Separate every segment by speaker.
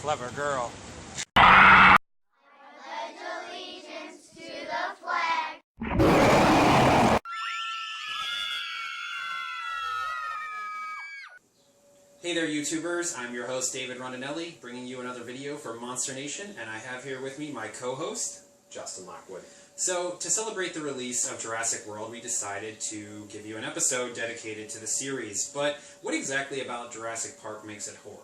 Speaker 1: Clever girl.
Speaker 2: Pledge allegiance to the flag.
Speaker 1: Hey there, YouTubers. I'm your host, David Rondinelli, bringing you another video for Monster Nation, and I have here with me my co-host,
Speaker 3: Justin Lockwood.
Speaker 1: So, to celebrate the release of Jurassic World, we decided to give you an episode dedicated to the series. But what exactly about Jurassic Park makes it horror?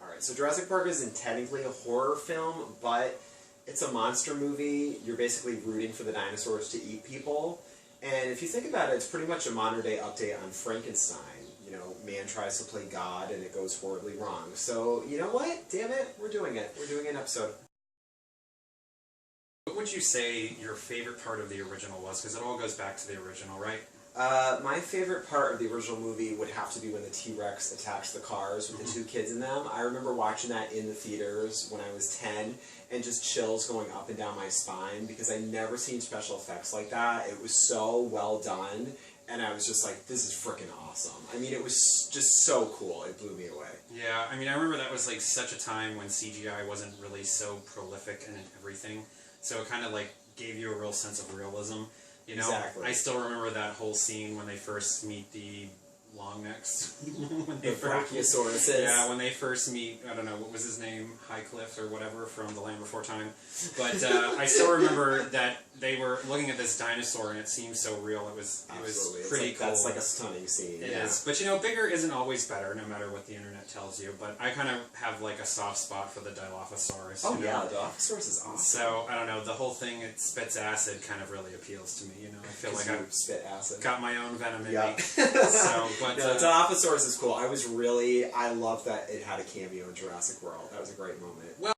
Speaker 3: Alright, so Jurassic Park isn't technically a horror film, but it's a monster movie. You're basically rooting for the dinosaurs to eat people. And if you think about it, it's pretty much a modern-day update on Frankenstein. You know, man tries to play God, and it goes horribly wrong. So, you know what? Damn it, we're doing it. We're doing an episode.
Speaker 1: What would you say your favorite part of the original was? Because it all goes back to the original, right?
Speaker 3: My favorite part of the original movie would have to be when the T-Rex attacks the cars with the two kids in them. I remember watching that in the theaters when I was 10, and just chills going up and down my spine, because I'd never seen special effects like that. It was so well done, and I was just like, this is freaking awesome. I mean, it was just so cool. It blew me away.
Speaker 1: Yeah, I mean, I remember that was like such a time when CGI wasn't really so prolific in everything. So it kind of like gave you a real sense of realism. You know,
Speaker 3: Exactly.
Speaker 1: I still remember that whole scene when they first meet the long necks.
Speaker 3: The Brachiosauruses.
Speaker 1: Yeah, when they first meet, I don't know, what was his name? Highcliffe or whatever from The Land Before Time. But I still remember that they were looking at this dinosaur and it seemed so real. It was pretty cool.
Speaker 3: That's like a stunning scene.
Speaker 1: It is. But you know, bigger isn't always better, no matter what the internet tells you. But I kind of have like a soft spot for the Dilophosaurus.
Speaker 3: Oh,
Speaker 1: you know?
Speaker 3: yeah, the Dilophosaurus is awesome.
Speaker 1: So, I don't know, the whole thing, it spits acid, kind of really appeals to me, you know? I feel like I've
Speaker 3: spit acid.
Speaker 1: got my own venom in
Speaker 3: Yep.
Speaker 1: me. So, but...
Speaker 3: No, Dilophosaurus is cool. I love that it had a cameo in Jurassic World. That was a great moment.
Speaker 1: Well,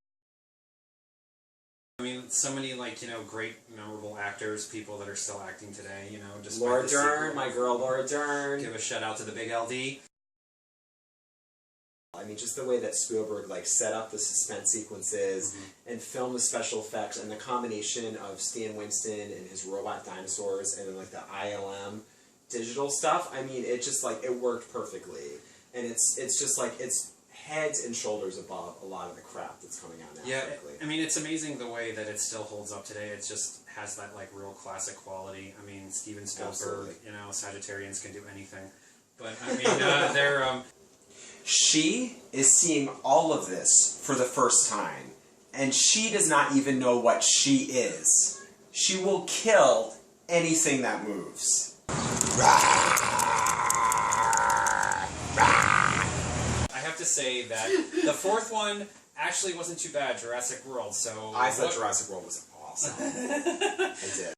Speaker 1: I mean, so many, like, you know, great, memorable actors, people that are still acting today, you know, just
Speaker 3: Laura Dern, my girl Laura Dern.
Speaker 1: Give a shout out to the big LD.
Speaker 3: I mean, just the way that Spielberg, like, set up the suspense sequences and filmed the special effects, and the combination of Stan Winston and his robot dinosaurs and then, like, the ILM digital stuff, I mean, it just, like, it worked perfectly. And it's just, like, it's heads and shoulders above a lot of the crap that's coming out now.
Speaker 1: Yeah,
Speaker 3: frankly.
Speaker 1: I mean, it's amazing the way that it still holds up today. It just has that, like, real classic quality. I mean, Steven Spielberg,
Speaker 3: Absolutely.
Speaker 1: you know, Sagittarians can do anything. But, I mean, they're,
Speaker 3: She is seeing all of this for the first time, and she does not even know what she is. She will kill anything that moves.
Speaker 1: I have to say that the fourth one actually wasn't too bad, Jurassic World, so...
Speaker 3: I thought Jurassic World was awesome. I did.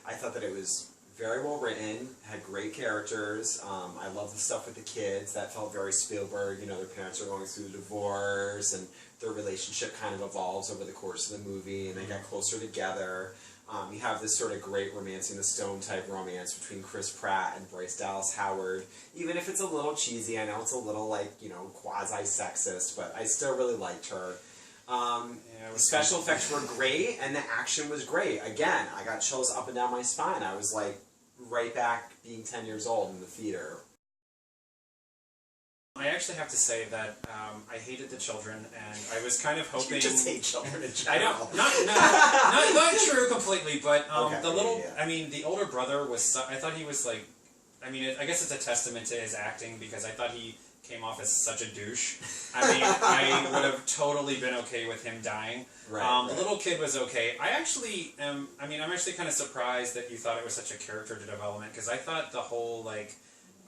Speaker 3: I thought that it was very well written, had great characters. I love the stuff with the kids. That felt very Spielberg. You know, their parents are going through a divorce, and their relationship kind of evolves over the course of the movie, and they get closer together. You have this sort of great Romancing the Stone type romance between Chris Pratt and Bryce Dallas Howard. Even if it's a little cheesy, I know it's a little, like, you know, quasi-sexist, but I still really liked her. The special effects were great, and the action was great. Again, I got chills up and down my spine. I was, like, right back being 10 years old in the theater.
Speaker 1: I actually have to say that I hated the children, and I was kind of hoping...
Speaker 3: You just hate children in
Speaker 1: I
Speaker 3: general.
Speaker 1: don't... Not true completely, but
Speaker 3: Okay,
Speaker 1: the little...
Speaker 3: yeah.
Speaker 1: I mean, the older brother was... I thought he was, like... I mean, I guess it's a testament to his acting, because I thought he came off as such a douche. I mean, I would have totally been okay with him dying.
Speaker 3: Right,
Speaker 1: The little kid was okay. I actually am... I mean, I'm actually kind of surprised that you thought it was such a character development, because I thought the whole, like...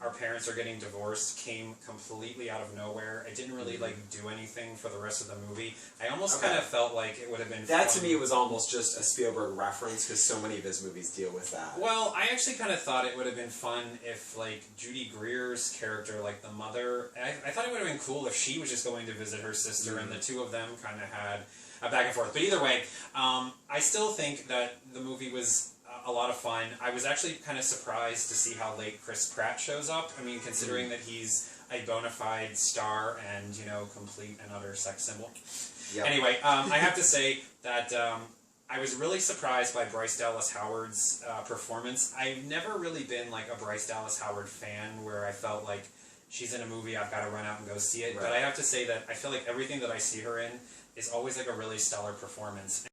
Speaker 1: Our parents are getting divorced came completely out of nowhere. It didn't really, like, do anything for the rest of the movie. I almost kind of felt like it would have been
Speaker 3: That,
Speaker 1: fun.
Speaker 3: to me, was almost just a Spielberg reference, because so many of his movies deal with that.
Speaker 1: Well, I actually kind of thought it would have been fun if, like, Judy Greer's character, like the mother... I thought it would have been cool if she was just going to visit her sister, and the two of them kind of had a back and forth. But either way, I still think that the movie was... a lot of fun. I was actually kind of surprised to see how late Chris Pratt shows up. I mean, considering that he's a bona fide star and, you know, complete and utter sex symbol. Yep. Anyway, I have to say that I was really surprised by Bryce Dallas Howard's performance. I've never really been, like, a Bryce Dallas Howard fan where I felt like she's in a movie, I've got to run out and go see it.
Speaker 3: Right.
Speaker 1: But I have to say that I feel like everything that I see her in is always like a really stellar performance.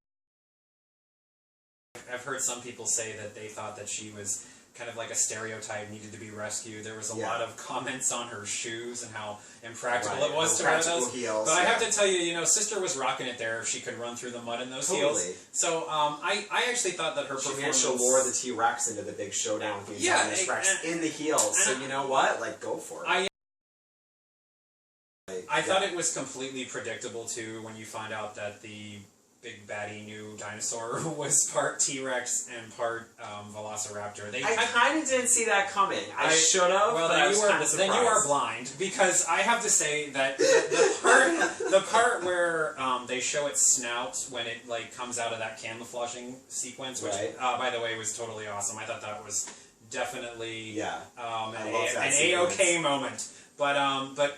Speaker 1: I've heard some people say that they thought that she was kind of like a stereotype, needed to be rescued. There was a lot of comments on her shoes and how impractical it was to wear those.
Speaker 3: Heels,
Speaker 1: but I have to tell you, you know, Sister was rocking it there if she could run through the mud in those heels. So I actually thought that her performance...
Speaker 3: She lure the T-Rex into the big showdown with the Indominus Rex in the heels. So you know what? Like, go for it.
Speaker 1: I thought it was completely predictable, too, when you find out that the big baddie new dinosaur was part T-Rex and part Velociraptor.
Speaker 3: I kind of didn't see that coming. I should have,
Speaker 1: well,
Speaker 3: but I was kind of surprised.
Speaker 1: Then you are blind, because I have to say that the part where they show its snout when it like comes out of that camouflaging sequence, which, by the way, was totally awesome. I thought that was definitely an A-OK moment. But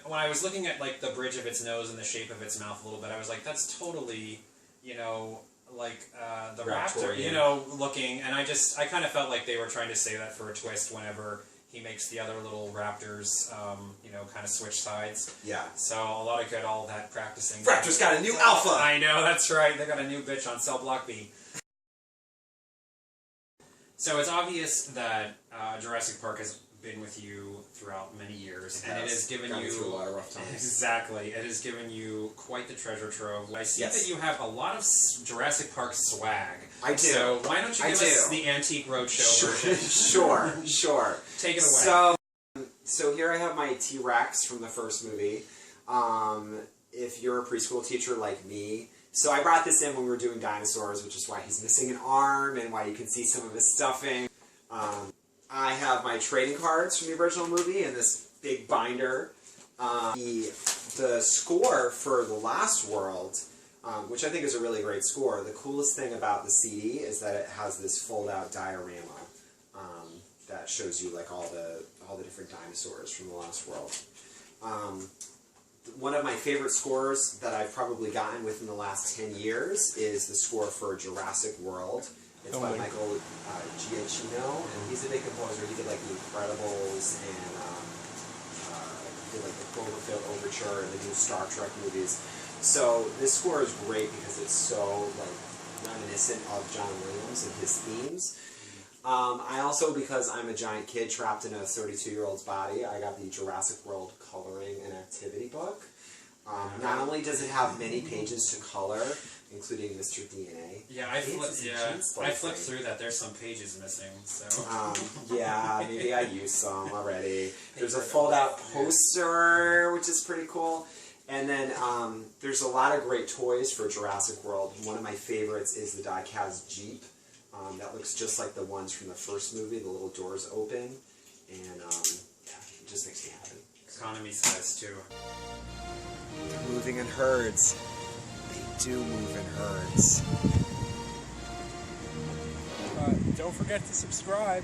Speaker 1: when I was looking at like the bridge of its nose and the shape of its mouth a little bit, I was like, that's totally... you know, like the raptor, you know, looking, and I kind of felt like they were trying to say that for a twist whenever he makes the other little raptors, you know, kind of switch sides.
Speaker 3: Yeah.
Speaker 1: So a lot of good, all that practicing.
Speaker 3: Raptor's got a new alpha!
Speaker 1: I know, that's right. They got a new bitch on Cell Block B. So it's obvious that Jurassic Park has been with you throughout many years, and it has given you
Speaker 3: through a lot of rough times.
Speaker 1: Exactly, it has given you quite the treasure trove. I see that you have a lot of Jurassic Park swag.
Speaker 3: I do.
Speaker 1: So why don't you give us the Antique Roadshow version?
Speaker 3: Sure.
Speaker 1: Take it away.
Speaker 3: So here I have my T-Rex from the first movie. If you're a preschool teacher like me, so I brought this in when we were doing dinosaurs, which is why he's missing an arm and why you can see some of his stuffing. I have my trading cards from the original movie in this big binder. The score for The Last World, which I think is a really great score, the coolest thing about the CD is that it has this fold-out diorama that shows you like all the different dinosaurs from The Last World. One of my favorite scores that I've probably gotten within the last 10 years is the score for Jurassic World. It's by Michael Giacchino, and he's a big composer. He did like The Incredibles and did like the Cloverfield Overture and the new Star Trek movies. So this score is great because it's so like reminiscent of John Williams and his themes. I also, because I'm a giant kid trapped in a 32-year-old's body, I got the Jurassic World coloring and activity book. Not only does it have many pages to color, including Mr. DNA.
Speaker 1: Yeah, I flipped through that. There's some pages missing. So.
Speaker 3: Yeah, maybe I used some already. There's a fold-out poster, which is pretty cool. And then there's a lot of great toys for Jurassic World. One of my favorites is the die-cast Jeep. That looks just like the ones from the first movie. The little doors open. And yeah, it just makes me happy.
Speaker 1: Economy size, too.
Speaker 3: They're moving in herds. They do move in herds.
Speaker 4: Don't forget to subscribe.